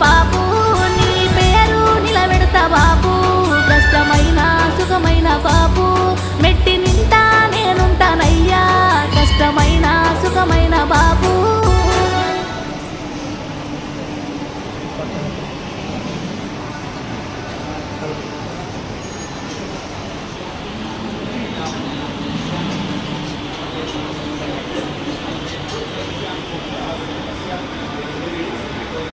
బాపు నీ పేరు నిలబెడతా బాపు కష్టమైన సుఖమైన బాపు మెట్టి నింటా నేనుంటానయ్యా కష్టమైన సుఖమైన బాపు